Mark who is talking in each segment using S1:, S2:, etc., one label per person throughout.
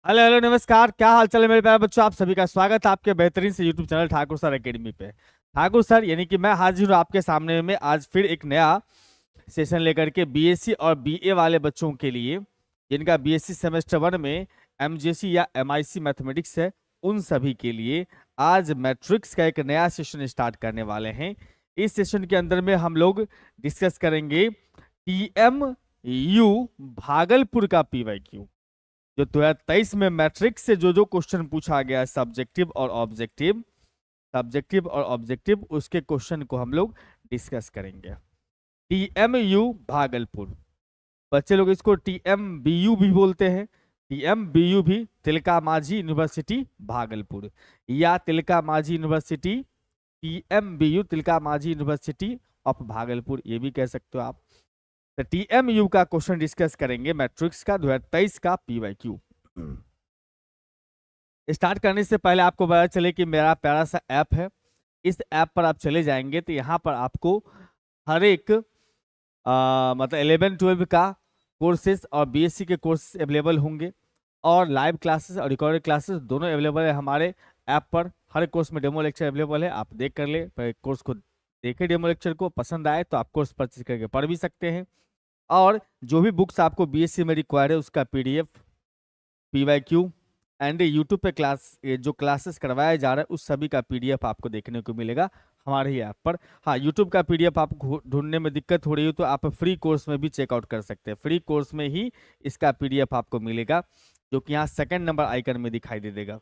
S1: Hello hello नमस्कार, क्या हाल चाल है मेरे प्यारे बच्चों। आप सभी का स्वागत है आपके बेहतरीन से YouTube channel Thakur sir academy पे। ठाकुर सर यानी कि मैं हाजिर हूँ आपके सामने में आज फिर एक नया सेशन लेकर के बीएससी और बीए वाले बच्चों के लिए, जिनका बीएससी सेमेस्टर 1 में एमजेसी या एमआईसी मैथमेटिक्स है, उन सभी के लिए आज मैट्रिक्स का एक नया सेशन स्टार्ट करने वाले हैं। इस सेशन के अंदर में हम लोग डिस्कस करेंगे टीएमयू भागलपुर का पीवाईक्यू। जो 2023 में मैट्रिक्स से जो जो क्वेश्चन पूछा गया है सब्जेक्टिव और ऑब्जेक्टिव उसके क्वेश्चन को हम लोग डिस्कस करेंगे। टीएमयू भागलपुर, बच्चे लोग इसको टीएमबीयू भी बोलते हैं। टीएमबीयू भी तिलका मांझी यूनिवर्सिटी भागलपुर या Tilka Manjhi university, TMBU Tilka Manjhi university of Bhagalpur, ये भी कह सकते हो आप। तो टीएमयू का क्वेश्चन डिस्कस करेंगे मैट्रिक्स का 2023 का पीवाईक्यू। स्टार्ट करने से पहले आपको पता चले कि मेरा प्यारा सा ऐप है। इस ऐप पर आप चले जाएंगे तो यहाँ पर आपको हर एक मतलब 11-12 का कोर्सेज और बीएससी के कोर्स अवेलेबल होंगे, और लाइव क्लासेस और रिकॉर्डेड क्लासेस दोनों अवेलेबल है हमारे ऐप पर। हर कोर्स में डेमो लेक्चर अवेलेबल है, आप देख कर ले, कोर्स को देखें, डेमो लेक्चर को पसंद आए तो आप कोर्स परचेज करके पढ़ भी सकते हैं। और जो भी बुक्स आपको बीएससी में रिक्वायर्ड है उसका पीडीएफ, पीवाईक्यू एंड यूट्यूब पे जो क्लासेस करवाया जा रहा है उस सभी का पीडीएफ आपको देखने को मिलेगा हमारे ही ऐप पर। हाँ, यूट्यूब का पीडीएफ आपको ढूंढने में दिक्कत हो रही हो तो आप फ्री कोर्स में भी चेकआउट कर सकते हैं। फ्री कोर्स में ही इसका पीडीएफ आपको मिलेगा, जो कि यहाँ सेकंड नंबर आइकन में दिखाई दे देगा।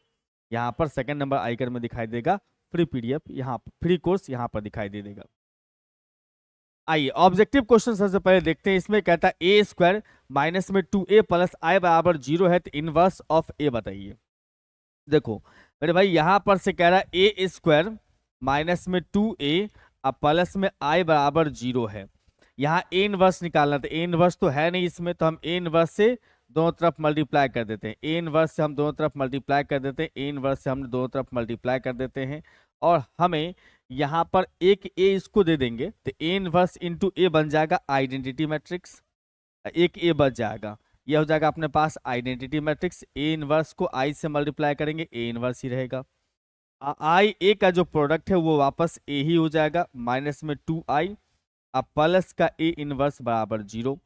S1: यहाँ पर सेकंड नंबर आइकन में दिखाई देगा फ्री पीडीएफ, यहाँ फ्री कोर्स यहाँ पर दिखाई दे देगा। आइए ऑब्जेक्टिव क्वेश्चन सबसे पहले देखते हैं। इसमें कहता है ए स्क्वायर माइनस में 2a प्लस आई बराबर 0 है तो इनवर्स ऑफ ए बताइए। देखो मेरे भाई, यहां पर से कह रहा है ए स्क्वायर माइनस में 2a अब प्लस में आई बराबर 0 है। यहाँ ए इनवर्स निकालना, तो ए इनवर्स तो है नहीं इसमें, तो हम ए इनवर्स से दोनों तरफ मल्टीप्लाई कर देते हैं। ए इनवर्स से हम दोनों तरफ मल्टीप्लाई कर देते हैं, ए इनवर्स से हम दोनों तरफ मल्टीप्लाई कर देते हैं, और हमें यहाँ पर एक ए इसको दे देंगे तो ए इनवर्स इंटू ए बन जाएगा आइडेंटिटी मैट्रिक्स। एक ए बच जाएगा, यह हो जाएगा अपने पास आइडेंटिटी मैट्रिक्स। ए इनवर्स को आई से मल्टीप्लाई करेंगे, ए इनवर्स ही रहेगा। आई ए का जो प्रोडक्ट है वो वापस ए ही हो जाएगा, माइनस में 2i अब प्लस का ए इनवर्स बराबर 0,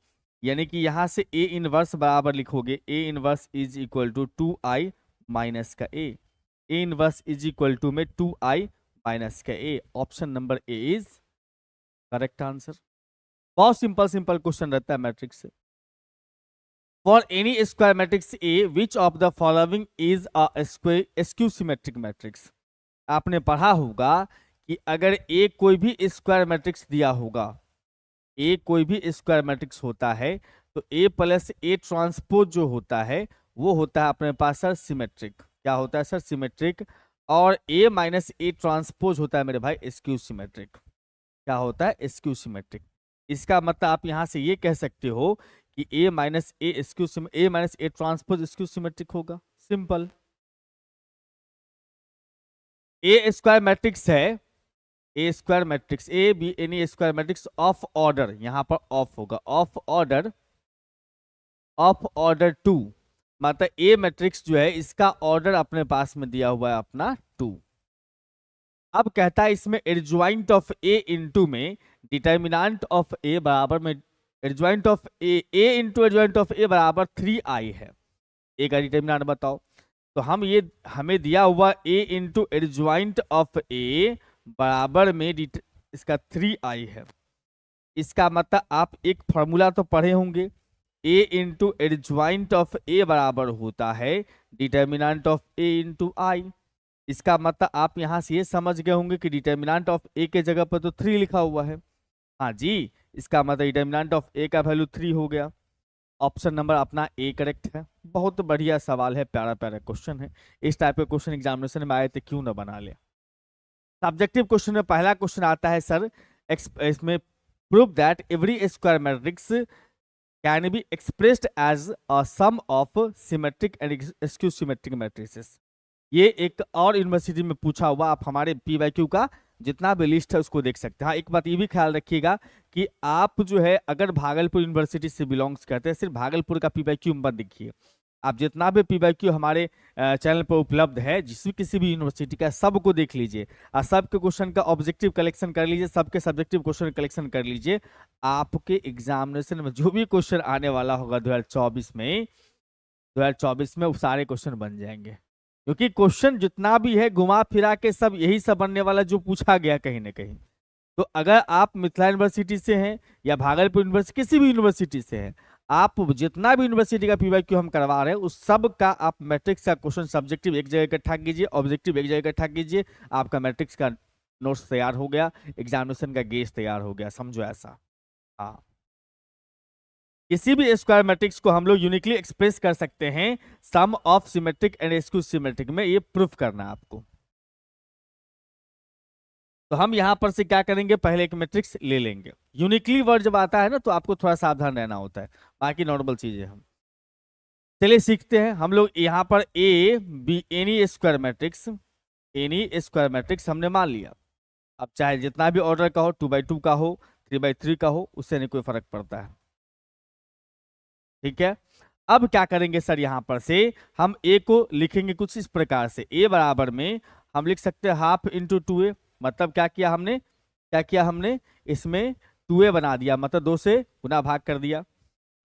S1: यानी कि यहां से ए इनवर्स बराबर लिखोगे A inverse is equal to 2i minus का A inverse is equal to में 2i माइनस का A. Option number A is correct answer. बहुत सिंपल सिंपल क्वेश्चन रहता है मैट्रिक्स से। For any square matrix A which of the following is a skew symmetric matrix. आपने पढ़ा होगा कि अगर ए कोई भी स्क्वायर मैट्रिक्स दिया होगा, ए कोई भी स्क्वायर मैट्रिक्स होता है तो ए प्लस ए ट्रांसपोज जो होता है वो होता है अपने पास सर सिमेट्रिक। क्या होता है सर? सिमेट्रिक। और ए माइनस ए ट्रांसपोज होता है मेरे भाई स्क्यू सिमेट्रिक। क्या होता है? Skew symmetric. इसका मतलब आप यहां से ये कह सकते हो कि A minus A transpose skew symmetric होगा। सिंपल। ए स्क्वायर मैट्रिक्स है, A square matrix A B any square matrix of order, यहां पर ऑफ होगा, ऑफ ऑर्डर 2, मतलब ए मैट्रिक्स जो है इसका ऑर्डर अपने पास में दिया हुआ है अपना 2। अब कहता है इसमें एडजॉइंट ऑफ ए इंटू में डिटर्मिनेंट ऑफ ए बराबर में adjoint of A into adjoint of A बराबर 3i है। ए का डिटर्मिनेंट बताओ। तो हमें दिया हुआ ए इंटू एडजॉइंट ऑफ ए बराबर में इसका 3i है। इसका मतलब आप एक फॉर्मूला तो पढ़े होंगे, ए इंटू एडजॉइंट ऑफ ए बराबर होता है डिटर्मिनेंट ऑफ ए इंटू आई। इसका मतलब आप यहां से ये समझ गए होंगे कि डिटर्मिनेंट ऑफ ए के जगह पर तो 3 लिखा हुआ है। हाँ जी, इसका मतलब डिटर्मिनेंट ऑफ ए का वैल्यू 3 हो गया। ऑप्शन नंबर अपना ए करेक्ट है। बहुत बढ़िया सवाल है, प्यारा प्यारा क्वेश्चन है। इस टाइप के क्वेश्चन एग्जामिनेशन में आए थे, क्यों ना बना ले। सब्जेक्टिव क्वेश्चन में पहला क्वेश्चन आता है सर, इसमें prove that every square matrix can be expressed as a sum of symmetric and skew symmetric matrices. ये एक और यूनिवर्सिटी में पूछा हुआ, आप हमारे पीवाईक्यू का जितना भी लिस्ट है उसको देख सकते हैं। हाँ, एक बात ये भी ख्याल रखिएगा कि आप जो है अगर भागलपुर यूनिवर्सिटी से बिलोंग्स करते हैं, सिर्फ भागलपुर का पीवाईक्यू मत देखिए, आप जितना भी पीवाईक्यू हमारे चैनल पर उपलब्ध है, किसी भी यूनिवर्सिटी का, सबको देख लीजिए और सबके क्वेश्चन का ऑब्जेक्टिव कलेक्शन कर लीजिए, सबके सब्जेक्टिव क्वेश्चन कलेक्शन कर लीजिए। आपके एग्जामिनेशन में जो भी क्वेश्चन आने वाला होगा 2024 में वो सारे क्वेश्चन बन जाएंगे, क्योंकि क्वेश्चन जितना भी है घुमा फिरा के सब यही सब बनने वाला जो पूछा गया कहीं ना कहीं। तो अगर आप मिथिला यूनिवर्सिटी से हैं या भागलपुर यूनिवर्सिटी, किसी भी यूनिवर्सिटी से हैं, आप जितना भी यूनिवर्सिटी का पीवाईक्यू हम करवा रहे हैं उस सब का आप मैट्रिक्स का क्वेश्चन सब्जेक्टिव एक जगह इकट्ठा कीजिए, ऑब्जेक्टिव एक जगह इकट्ठा कीजिए, आपका मैट्रिक्स का नोट्स तैयार हो गया, एग्जामिनेशन का गेज तैयार हो गया, समझो ऐसा। हाँ, किसी भी स्क्वायर मैट्रिक्स को हम लोग यूनिकली एक्सप्रेस कर सकते हैं sum of symmetric and exclusive symmetric में, ये प्रूफ करना है आपको। तो हम यहां पर से क्या करेंगे, पहले एक मैट्रिक्स ले लेंगे। यूनिकली वर्ड जब आता है ना तो आपको थोड़ा सावधान रहना होता है, बाकी नॉर्मल चीजें हम चलिए सीखते हैं। हम लोग यहाँ पर ए बी एनी स्क्वायर मैट्रिक्स हमने मान लिया। अब चाहे जितना भी ऑर्डर का हो, 2x2 का हो, 3x3 का हो, उससे नहीं कोई फर्क पड़ता है, ठीक है। अब क्या करेंगे सर, यहां पर से हम ए को लिखेंगे कुछ इस प्रकार से, ए बराबर में हम लिख सकते हैं हाफ इंटू 2a। मतलब क्या किया हमने इसमें 2a बना दिया, मतलब 2 से गुना भाग कर दिया।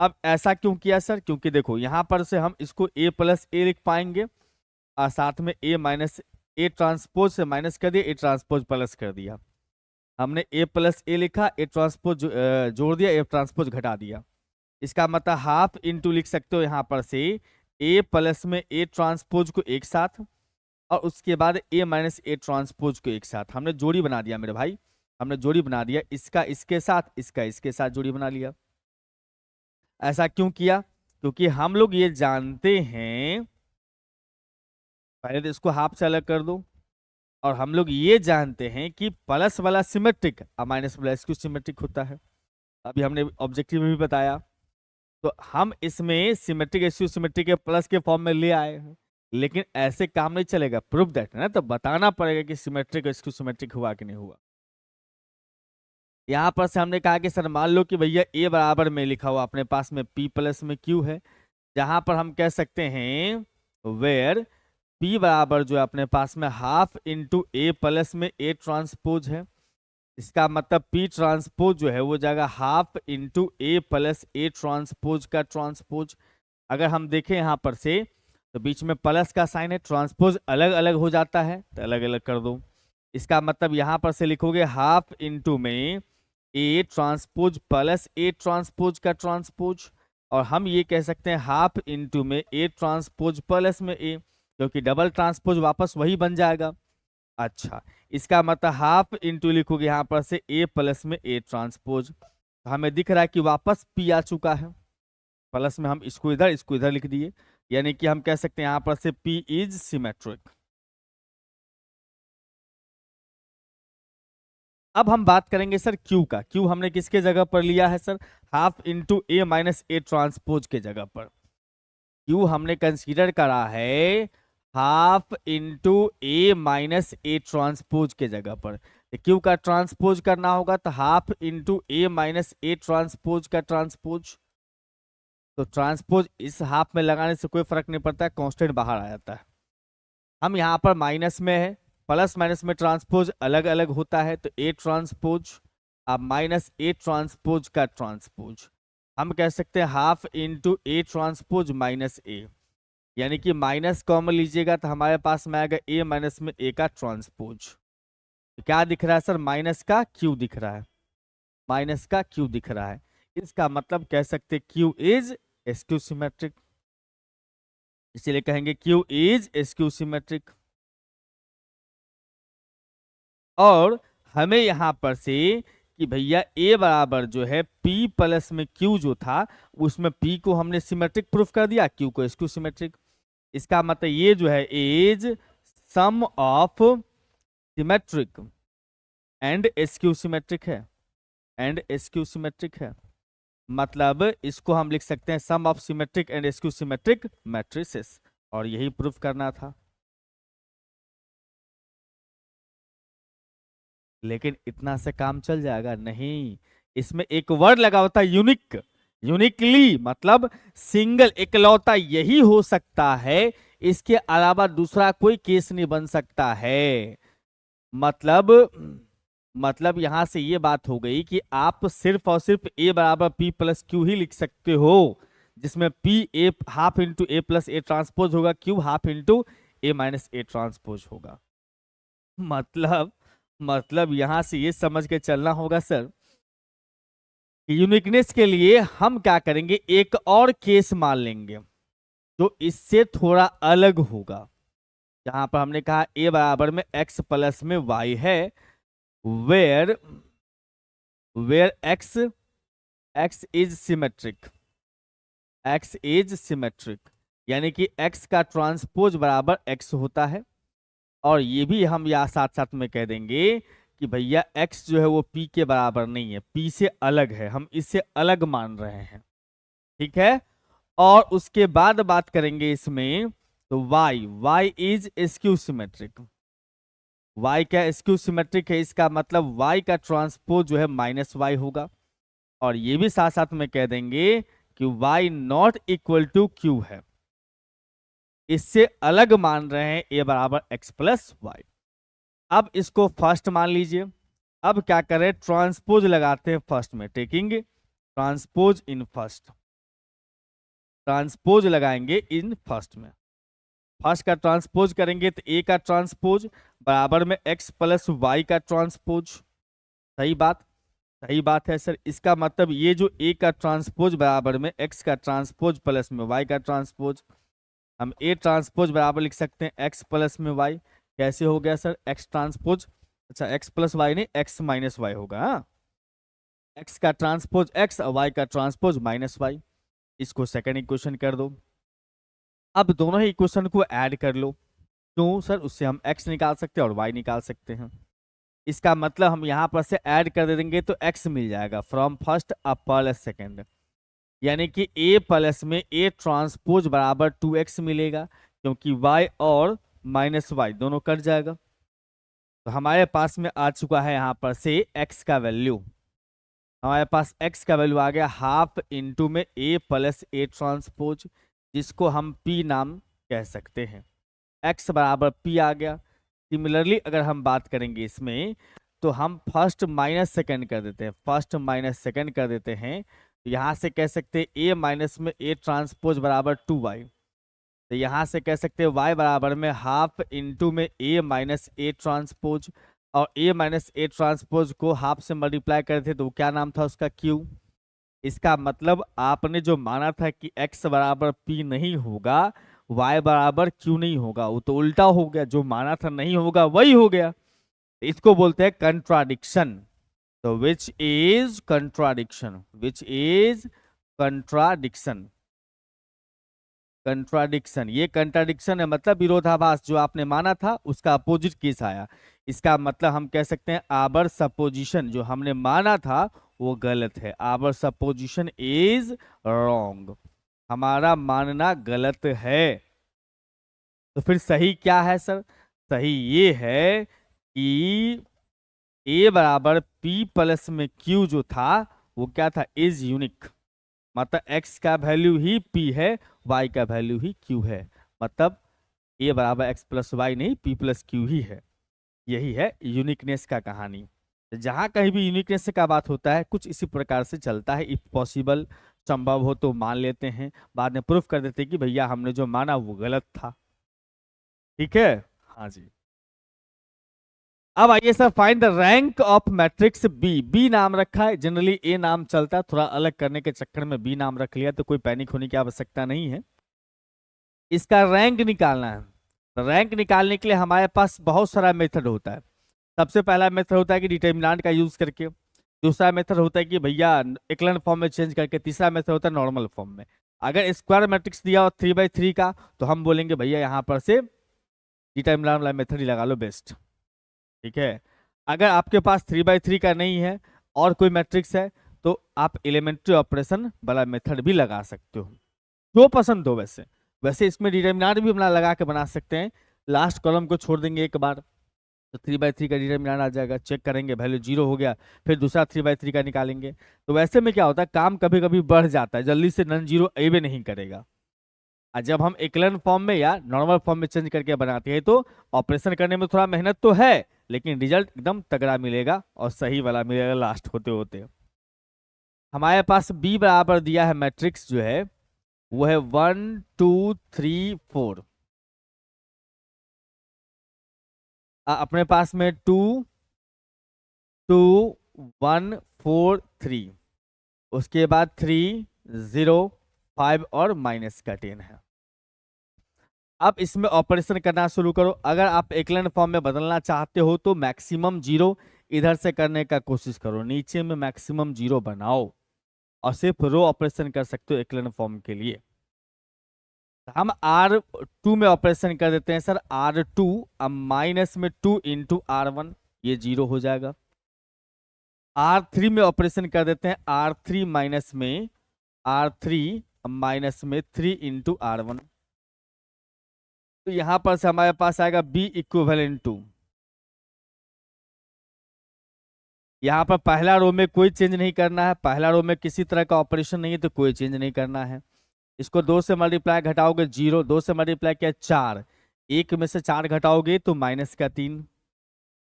S1: अब ऐसा क्यों किया सर, क्योंकि देखो यहां पर से हम इसको a प्लस ए लिख पाएंगे और साथ में a माइनस ए ट्रांसपोज से माइनस कर दिया, ए ट्रांसपोज प्लस कर दिया। हमने a प्लस ए लिखा, ए ट्रांसपोज जोड़ दिया, ए ट्रांसपोज घटा दिया। इसका मतलब हाफ इंटू लिख सकते हो यहाँ पर से ए प्लस में ए ट्रांसपोज को एक साथ और उसके बाद ए माइनस ए ट्रांसपोज को एक साथ। हमने जोड़ी बना दिया मेरे भाई, हमने जोड़ी बना दिया, इसका इसके साथ, इसका इसके साथ जोड़ी बना लिया। ऐसा क्यों किया, क्योंकि हम लोग ये जानते हैं, पहले तो इसको हाफ से अलग कर दो, और हम लोग ये जानते हैं कि प्लस वाला सिमेट्रिक और माइनस वाला इसको सिमेट्रिक होता है। अभी हमने ऑब्जेक्टिव में भी बताया। तो हम इसमें सिमेट्रिक एसक्यू सिमेट्रिक के प्लस के फॉर्म में ले आए हैं, लेकिन ऐसे काम नहीं चलेगा, प्रूफ दैट ना, तो बताना पड़ेगा कि सिमेट्रिक एसक्यू सिमेट्रिक हुआ कि नहीं हुआ। यहां पर से हमने कहा कि सर मान लो कि भैया ए बराबर में लिखा हुआ अपने पास में p प्लस में q है, जहां पर हम कह सकते हैं वेयर p बराबर जो है अपने पास में हाफ इंटू ए प्लस में ए ट्रांसपोज है। इसका मतलब p ट्रांसपोज जो है वो जाएगा half into A plus A transpose का ट्रांसपोज। अगर हम देखें यहाँ पर से तो बीच में प्लस का साइन है, ट्रांसपोज अलग अलग हो जाता है तो अलग अलग कर दो। इसका मतलब यहाँ पर से लिखोगे हाफ इंटू में A transpose plus A transpose का ट्रांसपोज, और हम ये कह सकते हैं हाफ इंटू में ए ट्रांसपोज प्लस में ए, क्योंकि डबल ट्रांसपोज वापस वही बन जाएगा। अच्छा, इसका मतलब हाफ इंटू लिखोगे यहाँ पर से ए प्लस में ए ट्रांसपोज। हमें दिख रहा है कि वापस पी आ चुका है, प्लस में हम इसको इधर लिख दिए, यानी कि हम कह सकते हैं यहाँ पर से पी इज सिमेट्रिक। अब हम बात करेंगे सर क्यू का। क्यू हमने किसके जगह पर लिया है sir, half into A minus A transpose के जगह पर। क्यू हमने कंसीडर करा है half into A minus A transpose के जगह पर। क्यू का ट्रांसपोज करना होगा तो half into A minus A transpose का ट्रांसपोज। तो ट्रांसपोज इस हाफ में लगाने से कोई फर्क नहीं पड़ता है, कांस्टेंट बाहर आ जाता है। हम यहाँ पर माइनस में है, प्लस माइनस में ट्रांसपोज अलग अलग होता है, तो ए ट्रांसपोज अब माइनस ए ट्रांसपोज का ट्रांसपोज हम कह सकते हैं half into A transpose minus A, यानी कि माइनस कॉमन लीजिएगा तो हमारे पास में आएगा ए माइनस में ए का ट्रांसपोज। तो क्या दिख रहा है सर, माइनस का क्यू दिख रहा है, माइनस का क्यू दिख रहा है। इसका मतलब कह सकते क्यू इज एसक्यू सिमेट्रिक, इसीलिए कहेंगे क्यू इज एसक्यू सिमेट्रिक। और हमें यहां पर से कि भैया ए बराबर जो है p प्लस में q जो था उसमें p को हमने सिमेट्रिक प्रूफ कर दिया, q को एसक्यू सिमेट्रिक। इसका मतलब ये जो है is sum of symmetric and skew symmetric है, एंड एसक्यू सिमेट्रिक है। मतलब इसको हम लिख सकते हैं sum of symmetric and skew symmetric matrices, और यही प्रूफ करना था। लेकिन इतना से काम चल जाएगा नहीं, इसमें एक वर्ड लगा होता है यूनिक। यूनिकली मतलब सिंगल, इकलौता यही हो सकता है, इसके अलावा दूसरा कोई केस नहीं बन सकता है। मतलब यहां से ये बात हो गई कि आप सिर्फ और सिर्फ ए बराबर पी प्लस क्यू ही लिख सकते हो, जिसमें P A half into A plus A transpose होगा, Q half into A minus A transpose होगा। मतलब यहां से ये समझ के चलना होगा सर कि यूनिकनेस के लिए हम क्या करेंगे, एक और केस मान लेंगे जो इससे थोड़ा अलग होगा। जहां पर हमने कहा ए बराबर में एक्स प्लस में वाई है, where X is symmetric, X is symmetric, यानी कि एक्स का ट्रांसपोज बराबर एक्स होता है। और ये भी हम यहाँ साथ साथ में कह देंगे कि भैया x जो है वो p के बराबर नहीं है, p से अलग है, हम इससे अलग मान रहे हैं, ठीक है। और उसके बाद बात करेंगे इसमें तो y is skew symmetric, y क्या स्क्यू सिमेट्रिक है, इसका मतलब y का ट्रांसपोज जो है माइनस वाई होगा। और ये भी साथ साथ में कह देंगे कि y not equal to Q है, इससे अलग मान रहे हैं a बराबर x प्लस वाई। अब इसको फर्स्ट मान लीजिए। अब क्या करें, ट्रांसपोज लगाते हैं फर्स्ट में, taking transpose in first, transpose लगाएंगे इन फर्स्ट में। फर्स्ट का ट्रांसपोज करेंगे तो ए का ट्रांसपोज बराबर में एक्स प्लस वाई का ट्रांसपोज। सही बात है सर। इसका मतलब ये जो ए का ट्रांसपोज बराबर में एक्स का ट्रांसपोज प्लस में वाई का ट्रांसपोज, हम ए ट्रांसपोज बराबर लिख सकते हैं एक्स प्लस में वाई। कैसे हो गया सर, एक्स ट्रांसपोज, अच्छा एक्स प्लस वाई नहीं, एक्स माइनस वाई होगा। हाँ, एक्स का ट्रांसपोज एक्स और वाई का ट्रांसपोज माइनस वाई। इसको सेकंड इक्वेशन कर दो। अब दोनों ही इक्वेशन को ऐड कर लो। क्यों सर, उससे हम एक्स निकाल सकते हैं और वाई निकाल सकते हैं। इसका मतलब हम यहाँ पर से ऐड कर देंगे तो एक्स मिल जाएगा from first up plus second, यानी कि ए प्लस में ए ट्रांसपोज बराबर 2x मिलेगा, क्योंकि y और माइनस वाई दोनों कट जाएगा। तो हमारे पास में आ चुका है यहाँ पर से x का वैल्यू, हमारे पास x का वैल्यू आ गया हाफ इंटू में a प्लस ए ट्रांसपोज, जिसको हम p नाम कह सकते हैं। x बराबर p आ गया। सिमिलरली अगर हम बात करेंगे इसमें तो हम फर्स्ट माइनस सेकेंड कर देते हैं, फर्स्ट माइनस सेकेंड कर देते हैं। तो यहाँ से कह सकते हैं a माइनस में a ट्रांसपोज बराबर 2y, तो यहाँ से कह सकते हैं y बराबर में हाफ इंटू में a माइनस ए ट्रांसपोज, और a माइनस ए ट्रांसपोज को हाफ से मल्टीप्लाई करते थे तो क्या नाम था उसका, q। इसका मतलब आपने जो माना था कि x बराबर p नहीं होगा, y बराबर q नहीं होगा, वो तो उल्टा हो गया, जो माना था नहीं होगा वही हो गया। इसको बोलते हैं कंट्राडिक्शन। तो which is contradiction, which is contradiction, contradiction, ये कंट्राडिक्शन है, मतलब विरोधाभास, जो आपने माना था उसका अपोजिट केस आया। इसका मतलब हम कह सकते हैं आवर सपोजिशन, जो हमने माना था वो गलत है, आवर सपोजिशन इज रॉन्ग, हमारा मानना गलत है। तो फिर सही क्या है सर, सही ये है कि a बराबर p प्लस में q जो था वो क्या था, इज यूनिक, मतलब x का वैल्यू ही p है, y का वैल्यू ही q है, मतलब a बराबर x प्लस वाई नहीं, p प्लस q ही है। यही है यूनिकनेस का कहानी। जहां कहीं भी यूनिकनेस का बात होता है कुछ इसी प्रकार से चलता है, इफ पॉसिबल, संभव हो तो मान लेते हैं, बाद में प्रूफ कर देते हैं कि भैया हमने जो माना वो गलत था। ठीक है, हाँ जी। अब आइए sir, find the rank of matrix B. B नाम रखा है, जनरली ए नाम चलता है, थोड़ा अलग करने के चक्कर में बी नाम रख लिया, तो कोई पैनिक होने की आवश्यकता नहीं है। इसका रैंक निकालना है। रैंक निकालने के लिए हमारे पास बहुत सारा मेथड होता है। सबसे पहला मेथड होता है कि डिटर्मिनेंट का यूज करके, दूसरा मेथड होता है कि भैया एक्लन फॉर्म में चेंज करके, तीसरा मेथड होता है नॉर्मल फॉर्म में। अगर स्क्वायर मैट्रिक्स दिया हो 3/3 का तो हम बोलेंगे भैया यहाँ पर से डिटर्मिनेंट वाला मेथड ही लगा लो, बेस्ट। ठीक है, अगर आपके पास 3/3 का नहीं है और कोई मैट्रिक्स है तो आप एलिमेंट्री ऑपरेशन वाला मेथड भी लगा सकते हो, जो पसंद हो। वैसे इसमें डिटर्मिनेंट भी अपना लगा के बना सकते हैं, लास्ट कॉलम को छोड़ देंगे एक बार, तो 3/3 का डिटरमिनेंट आ जाएगा, चेक करेंगे वैल्यू 0 हो गया, फिर दूसरा 3/3 का निकालेंगे। तो वैसे में क्या होता है, काम कभी कभी बढ़ जाता है, जल्दी से नॉन जीरो अबे नहीं करेगा। और जब हम एक्लन फॉर्म में या नॉर्मल फॉर्म में चेंज करके बनाते हैं तो ऑपरेशन करने में थोड़ा मेहनत तो है, लेकिन रिजल्ट एकदम तगड़ा मिलेगा और सही वाला मिलेगा लास्ट होते होते। हमारे पास बी बराबर दिया है, मैट्रिक्स जो है वो है 1 2 3 4। अपने पास में 2 2 1 4 3, उसके बाद 3 0 5 और माइनस का 10 है। अब इसमें ऑपरेशन करना शुरू करो। अगर आप एक्लन फॉर्म में बदलना चाहते हो तो मैक्सिमम 0 इधर से करने का कोशिश करो, नीचे में मैक्सिमम 0 बनाओ और सिर्फ रो ऑपरेशन कर सकते हो एक्लन फॉर्म के लिए। हम R2 में ऑपरेशन कर देते हैं सर, R2 अब माइनस में 2 इंटू R1, ये 0 हो जाएगा। R3 में ऑपरेशन कर देते हैं, R3 माइनस में R3 माइनस में 3 इंटू R1, तो यहां पर से हमारे पास आएगा B इक्विवेलेंट टू। यहां पर पहला रो में कोई चेंज नहीं करना है, पहला रो में किसी तरह का ऑपरेशन नहीं है तो कोई चेंज नहीं करना है। इसको 2 से मल्टीप्लाई घटाओगे 0, 2 से मल्टीप्लाई किया 4, 1 में से 4 घटाओगे तो माइनस का 3,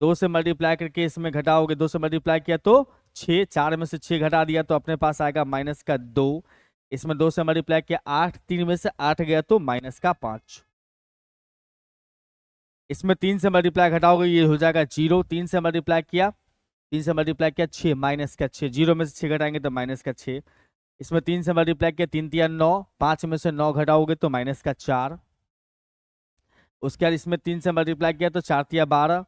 S1: 2 से मल्टीप्लाई करके इसमें घटाओगे, 2 से मल्टीप्लाई किया तो 6, 4 में से 6 घटा दिया तो अपने पास आएगा माइनस का 2, इसमें 2 से मल्टीप्लाई किया 8, 3 में से 8 गया तो माइनस का 5, इसमें 3 से मल्टीप्लाई घटाओगे ये हो जाएगा 0, 3 से मल्टीप्लाई किया 6, माइनस का 6, 0 में से 6 घटाएंगे तो माइनस का 6, इसमें 3 से मल्टीप्लाई किया 3 3 9, 5 में से 9 घटाओगे तो माइनस का 4, उसके बाद इसमें 3 से मल्टीप्लाई किया तो 4 3 12,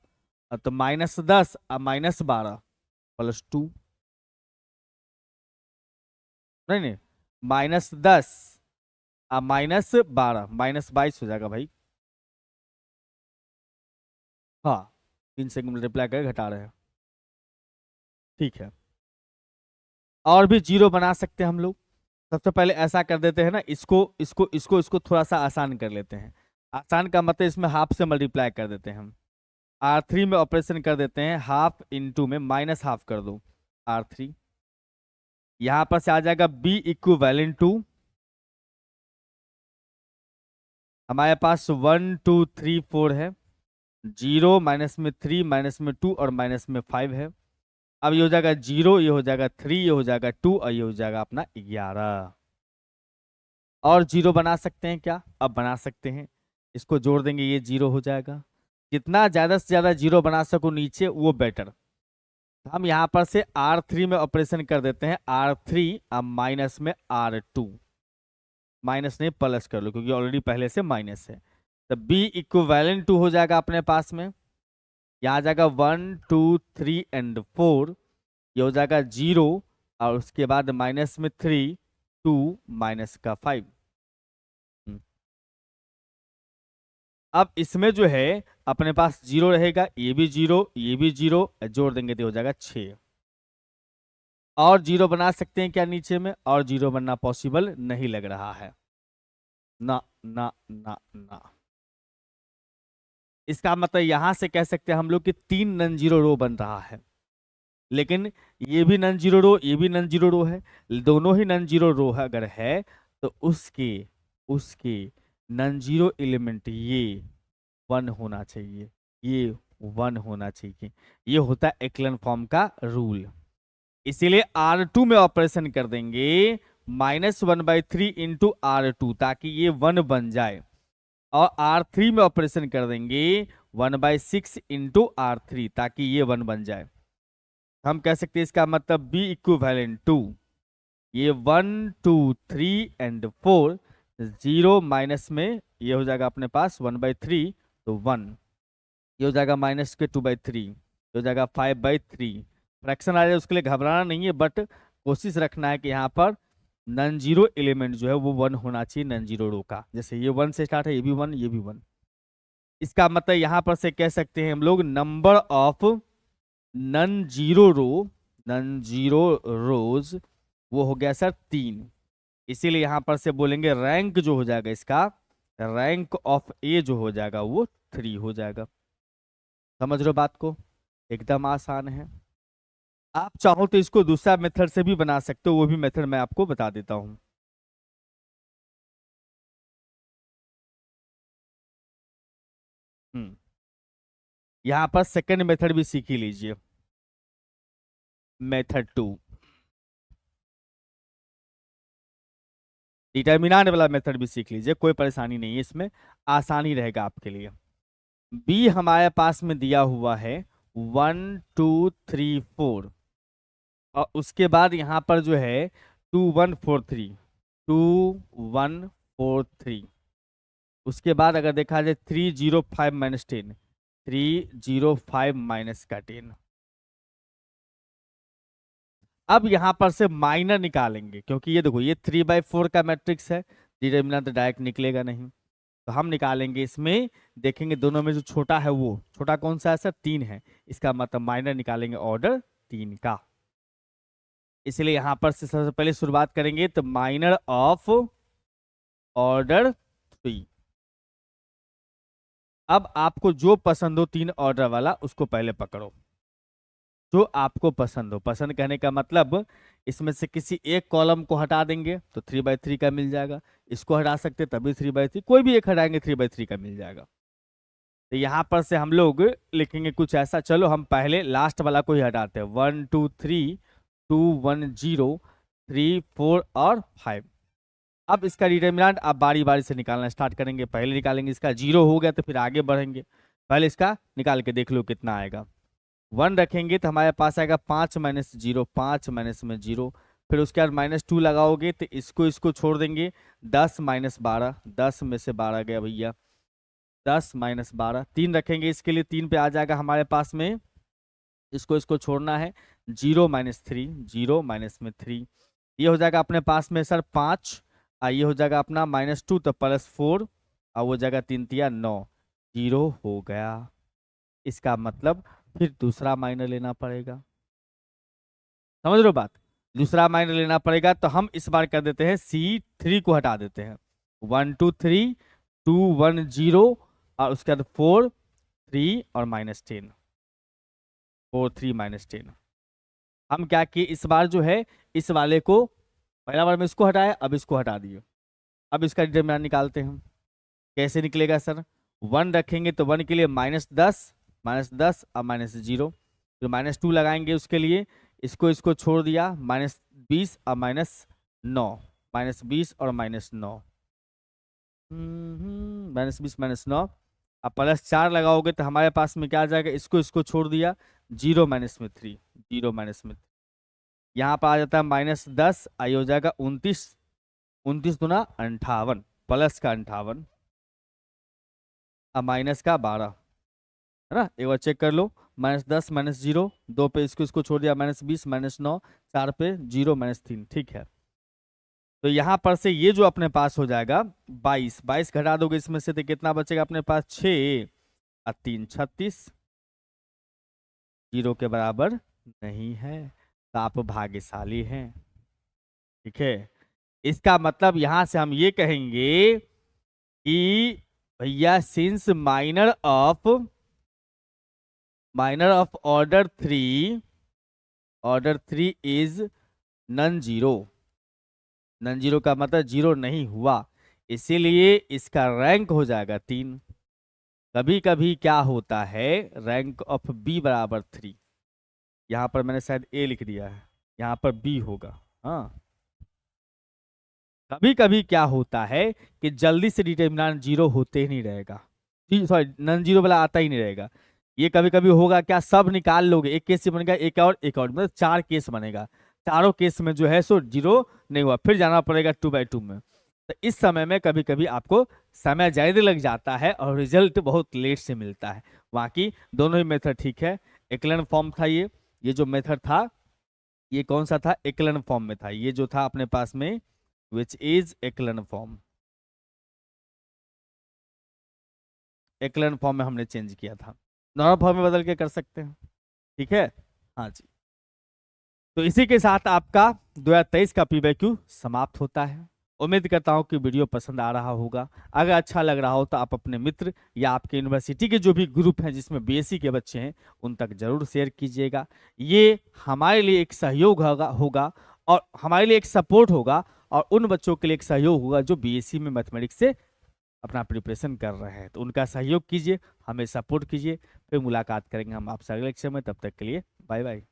S1: तो -10 और -12 +2, नहीं नहीं, -10 और -12, -22 हो जाएगा भाई। हाँ, 3 से मल्टीप्लाई करके घटा रहे हैं, ठीक है। और भी 0 बना सकते हैं हम लोग। सबसे पहले ऐसा कर देते हैं ना, इसको थोड़ा सा आसान कर लेते हैं। आसान का मतलब इसमें हाफ से मल्टीप्लाई कर देते हैं हम। R3 में ऑपरेशन कर देते हैं, हाफ इंटू में माइनस हाफ कर दो R3, यहां पर से आ जाएगा B इक्विवेलेंट टू, हमारे पास 1 2 3 4 है, 0 माइनस में 3 माइनस में 2 और माइनस में 5 है। अब ये हो जाएगा 0, ये हो जाएगा 3, ये हो जाएगा 2 और ये हो जाएगा अपना 11। और 0 बना सकते हैं क्या? अब बना सकते हैं, इसको जोड़ देंगे ये 0 हो जाएगा। जितना ज्यादा से ज्यादा 0 बना सको नीचे वो बेटर। हम यहाँ पर से R3 में ऑपरेशन कर देते हैं, R3 अब माइनस में R2, माइनस नहीं प्लस कर लो क्योंकि ऑलरेडी पहले से माइनस है, तो B इक्विवेलेंट टू हो जाएगा अपने पास में, यहाँ आ जाएगा 1 2 3 एंड 4, ये हो जाएगा 0 और उसके बाद माइनस में 3 2 माइनस का 5। अब इसमें जो है अपने पास 0 रहेगा, ये भी 0 ये भी 0, जोड़ देंगे तो हो जाएगा 6। और 0 बना सकते हैं क्या नीचे में? और 0 बनना पॉसिबल नहीं लग रहा है, ना ना ना ना। इसका मतलब यहां से कह सकते हैं हम लोग कि 3 नॉन जीरो रो बन रहा है, लेकिन ये भी नॉन जीरो रो, ये भी नॉन जीरो रो है, दोनों ही नॉन जीरो रो है अगर है तो उसके उसके नॉन जीरो एलिमेंट ये 1 होना चाहिए, ये 1 होना चाहिए। ये होता है एक्लन फॉर्म का रूल। इसीलिए R2 में ऑपरेशन कर देंगे -1/3 इंटू R2 ताकि ये 1 बन जाए, और R3 में ऑपरेशन कर देंगे 1/6 इंटू R3 ताकि ये 1 बन जाए। हम कह सकते हैं इसका मतलब B इक्विवेलेंट टू ये 1 2 3 एंड 4, 0 माइनस में ये हो जाएगा अपने पास 1/3 तो 1, ये हो जाएगा माइनस के 2/3, ये हो जाएगा 5/3। फ्रैक्शन आ जाए उसके लिए घबराना नहीं है, बट कोशिश रखना है कि यहाँ पर नॉन जीरो एलिमेंट जो है वो 1 होना चाहिए नॉन जीरो रो का। जैसे ये 1 से स्टार्ट है, ये भी 1 ये भी 1। इसका मतलब यहाँ पर से कह सकते हैं हम लोग number of non zero row, non zero rows वो हो गया सर 3। इसीलिए यहाँ पर से बोलेंगे रैंक जो हो जाएगा इसका, रैंक ऑफ ए जो हो जाएगा वो 3 हो जाएगा। समझ रहे हो बात को? एकदम आसान है। आप चाहो तो इसको दूसरा मेथड से भी बना सकते हो, वो भी मेथड मैं आपको बता देता हूँ। यहाँ पर सेकंड मेथड भी सीख ही लीजिए, मेथड 2, डिटर्मिनेंट वाला मेथड भी सीख लीजिए, कोई परेशानी नहीं है इसमें, आसानी रहेगा आपके लिए। बी हमारे पास में दिया हुआ है 1 2 3 4, और उसके बाद यहाँ पर जो है 2 1 4 3, 2 1 4 3, उसके बाद अगर देखा जाए 3 0 5 - 10, 3 0 5 - का 10। अब यहां पर से माइनर निकालेंगे, क्योंकि ये देखो ये 3/4 का मैट्रिक्स है, डिटरमिनेंट डायरेक्ट निकलेगा नहीं, तो हम निकालेंगे इसमें, देखेंगे दोनों में जो छोटा है, वो छोटा कौन सा है सर? 3 है, इसका मतलब माइनर निकालेंगे ऑर्डर 3 का। इसलिए यहां पर से सबसे पहले शुरुआत करेंगे, तो माइनर ऑफ ऑर्डर 3। अब आपको जो पसंद हो 3 ऑर्डर वाला, उसको पहले पकड़ो, जो आपको पसंद हो। पसंद कहने का मतलब इसमें से किसी एक कॉलम को हटा देंगे तो 3/3 का मिल जाएगा, इसको हटा सकते तभी 3/3, कोई भी एक हटाएंगे 3/3 का मिल जाएगा। तो यहाँ पर से हम लोग लिखेंगे कुछ ऐसा, चलो हम पहले लास्ट वाला को ही हटाते हैं, 1 2 3, 2 1 0 3 4 और 5। अब इसका डिटरमिनेंट आप बारी बारी से निकालना स्टार्ट करेंगे, पहले निकालेंगे इसका, 0 हो गया तो फिर आगे बढ़ेंगे, पहले इसका निकाल के देख लो कितना आएगा। 1 रखेंगे तो हमारे पास आएगा 5 - 0, 5 माइनस में 0, फिर उसके बाद -2 लगाओगे तो इसको इसको छोड़ देंगे, 10 - 12, 10 में से 12 गया भैया, 10 - 12, 3 रखेंगे इसके लिए, 3 पे आ जाएगा हमारे पास में, इसको इसको छोड़ना है, 0 - 3, 0 माइनस में 3, ये हो जाएगा अपने पास में सर 5, ये हो जाएगा अपना -2 तो +4, और वो जाएगा 3 तिया 9, 0 हो गया। इसका मतलब फिर दूसरा माइनर लेना पड़ेगा, समझ लो बात, दूसरा माइनर लेना पड़ेगा, तो हम इस बार कर देते हैं C3 को हटा देते हैं, 1 2 3, 2 1 0, और उसके बाद 4 3 और -10, 4 3 -10। हम क्या किए इस बार जो है, इस वाले को पहला बार में इसको हटाया, अब इसको हटा दिए, अब इसका डिटरमिनेंट निकालते हैं। कैसे निकलेगा सर? 1 रखेंगे तो 1 के लिए -10, -10 और -0, फिर -2 लगाएंगे उसके लिए, इसको इसको छोड़ दिया, -20 और -9, -20 और -9, -20 -9, अब +4 लगाओगे तो हमारे पास में क्या आ जाएगा, इसको इसको छोड़ दिया, 0 - 3, 0 - 3, यहाँ पर आ जाता है -10, आई हो जाएगा 29, 29 दूना 58, प्लस का 58 और माइनस का 12, है ना, एक बार चेक कर लो, -10 -0, 2 पे इसको इसको छोड़ दिया, -20 -9, 4 पे 0 -3, ठीक है। तो यहाँ पर से ये जो अपने पास हो जाएगा 22, 22 घटा दोगे इसमें से तो कितना बचेगा अपने पास, 6 और 3 36, 0 के बराबर नहीं है, तो आप भाग्यशाली हैं, ठीक है। इसका मतलब यहां से हम ये कहेंगे कि भैया since minor of order 3 is non zero, non zero का मतलब जीरो नहीं हुआ, इसीलिए इसका रैंक हो जाएगा 3। कभी कभी क्या होता है, रैंक ऑफ बी बराबर 3, यहाँ पर मैंने शायद ए लिख दिया है, यहाँ पर बी होगा, हाँ। कभी कभी क्या होता है कि जल्दी से डिटरमिनेंट 0 होते ही नहीं रहेगा, जी सॉरी नॉन जीरो वाला आता ही नहीं रहेगा, ये कभी कभी होगा क्या, सब निकाल लोगे, एक केस से बनेगा, एक और मतलब 4 केस बनेगा, चारों केस में जो है सो 0 नहीं हुआ, फिर जाना पड़ेगा 2/2 में, तो इस समय में कभी कभी आपको समय ज्यादा लग जाता है और रिजल्ट बहुत लेट से मिलता है। बाकी दोनों ही मेथड ठीक है, एक्लन फॉर्म था ये जो मेथड था, ये कौन सा था, एक्लन फॉर्म में था, ये जो था अपने पास में विच इज एक्लन फॉर्म, एक्लन फॉर्म में हमने चेंज किया था, नॉर्मल फॉर्म में बदल के कर सकते हैं, ठीक है। हाँ जी, तो इसी के साथ आपका 2023 का PYQ समाप्त होता है। उम्मीद करता हूँ कि वीडियो पसंद आ रहा होगा। अगर अच्छा लग रहा हो तो आप अपने मित्र या आपके यूनिवर्सिटी के जो भी ग्रुप हैं जिसमें बीएससी के बच्चे हैं उन तक जरूर शेयर कीजिएगा। ये हमारे लिए एक सहयोग होगा और हमारे लिए एक सपोर्ट होगा और उन बच्चों के लिए एक सहयोग होगा जो बीएससी में मैथमेटिक्स से अपना प्रिपरेशन कर रहे हैं। तो उनका सहयोग कीजिए, हमें सपोर्ट कीजिए। फिर मुलाकात करेंगे हम आपसे अगले लेक्चर में। तब तक के लिए बाय बाय।